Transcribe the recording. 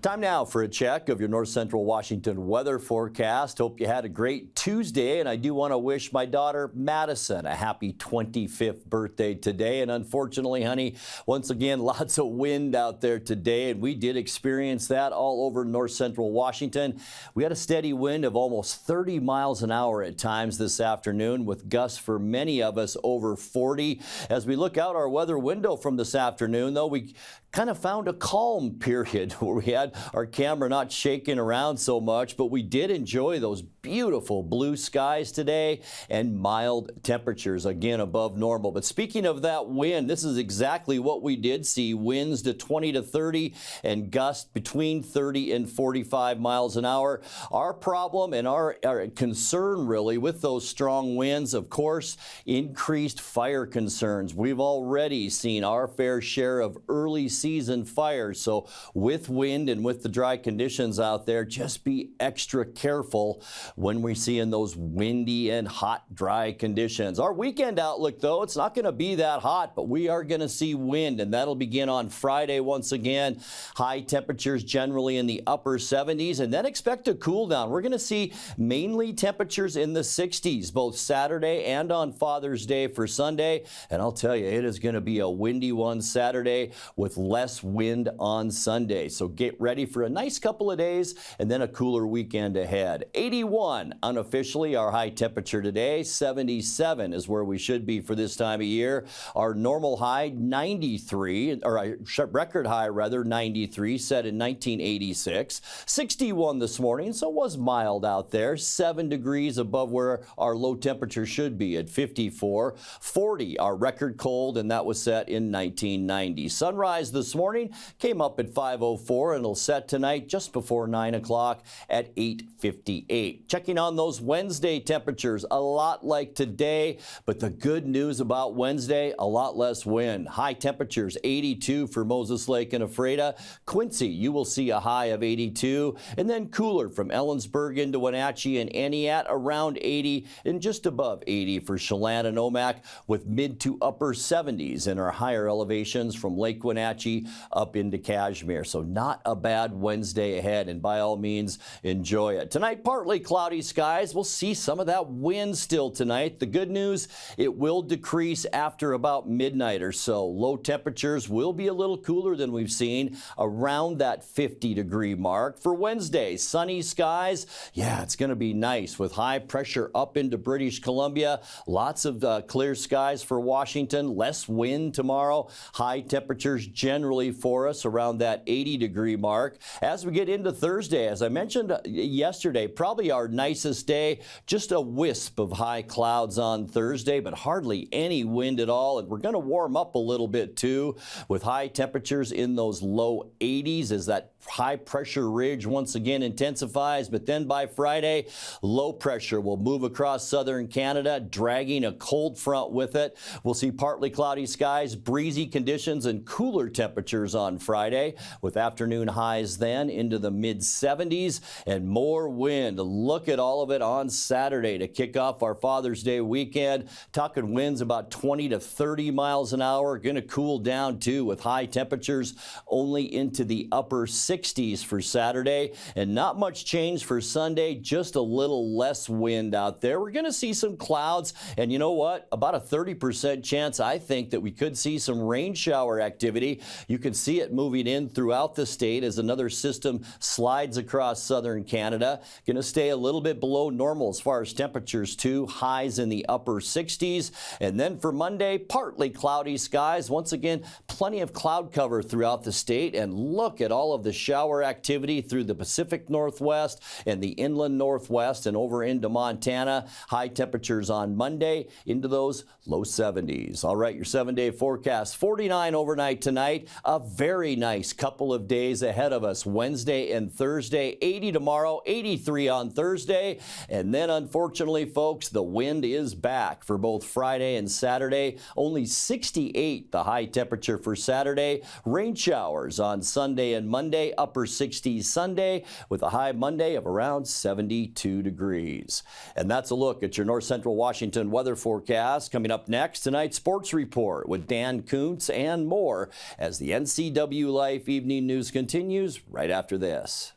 Time now for a check of your North Central Washington weather forecast. Hope you had a great Tuesday, and I do want to wish my daughter Madison a happy 25th birthday today. And unfortunately, honey, once again, lots of wind out there today, and we did experience that all over North Central Washington. We had a steady wind of almost 30 miles an hour at times this afternoon, with gusts for many of us over 40. As we look out our weather window from this afternoon, though, we kind of found a calm period where we had our camera not shaking around so much, but we did enjoy those beautiful blue skies today and mild temperatures, again above normal. But speaking of that wind, this is exactly what we did see: winds to 20 to 30 and gusts between 30 and 45 miles an hour. Our problem and our concern really with those strong winds, of course, increased fire concerns. We've already seen our fair share of early season fires. So with wind and with the dry conditions out there, just be extra careful when we're seeing those windy and hot, dry conditions. Our weekend outlook, though, it's not going to be that hot, but we are going to see wind, and that'll begin on Friday once again. High temperatures generally in the upper 70s, and then expect a cool down. We're going to see mainly temperatures in the 60s, both Saturday and on Father's Day for Sunday. And I'll tell you, it is going to be a windy one Saturday with less wind on Sunday. So get ready for a nice couple of days and then a cooler weekend ahead. 81 unofficially our high temperature today. 77 is where we should be for this time of year. Our normal high 93, or a record high rather, 93, set in 1986. 61 this morning, so it was mild out there. 7 degrees above where our low temperature should be at 54. 40 our record cold, and that was set in 1990. Sunrise this morning came up at 5:04 and it'll set tonight just before 9 o'clock at 8:58. Checking on those Wednesday temperatures, a lot like today, but the good news about Wednesday, a lot less wind. High temperatures 82 for Moses Lake and Ephrata. Quincy, you will see a high of 82, and then cooler from Ellensburg into Wenatchee and Entiat, around 80 and just above 80 for Chelan and Omak, with mid to upper 70s in our higher elevations from Lake Wenatchee up into Cashmere. So not a bad Wednesday ahead, and by all means enjoy it. Tonight, partly cloudy skies. We'll see some of that wind still tonight. The good news, it will decrease after about midnight or so. Low temperatures will be a little cooler than we've seen, around that 50-degree mark. For Wednesday, sunny skies. Yeah, it's going to be nice with high pressure up into British Columbia. Lots of clear skies for Washington. Less wind tomorrow. High temperatures generally for us around that 80-degree mark. As we get into Thursday, as I mentioned yesterday, probably our nicest day. Just a wisp of high clouds on Thursday, but hardly any wind at all. And we're going to warm up a little bit too, with high temperatures in those low 80s as that high pressure ridge once again intensifies. But then by Friday, low pressure will move across southern Canada, dragging a cold front with it. We'll see partly cloudy skies, breezy conditions, and cooler temperatures on Friday, with afternoon highs then into the mid-70s and more wind. Look at all of it on Saturday to kick off our Father's Day weekend. Talking winds about 20 to 30 miles an hour. Going to cool down too, with high temperatures only into the upper 60s for Saturday, and not much change for Sunday, just a little less wind out there. We're going to see some clouds, and you know what? About a 30% chance, I think, that we could see some rain shower activity. You can see it moving in throughout the state as another system slides across southern Canada. Going to stay a little bit below normal as far as temperatures too, highs in the upper 60s. And then for Monday, partly cloudy skies. Once again, plenty of cloud cover throughout the state, and look at all of the shower activity through the Pacific Northwest and the inland Northwest and over into Montana. High temperatures on Monday into those low 70s. All right, your 7-day forecast. 49 overnight tonight. A very nice couple of days ahead of us. Wednesday and Thursday. 80 tomorrow, 83 on Thursday. And then unfortunately, folks, the wind is back for both Friday and Saturday. Only 68 the high temperature for Saturday. Rain showers on Sunday and Monday. Upper 60s Sunday, with a high Monday of around 72 degrees. And that's a look at your North Central Washington weather forecast. Coming up next, tonight's sports report with Dan Kuntz and more as as the NCWLife Evening News continues right after this.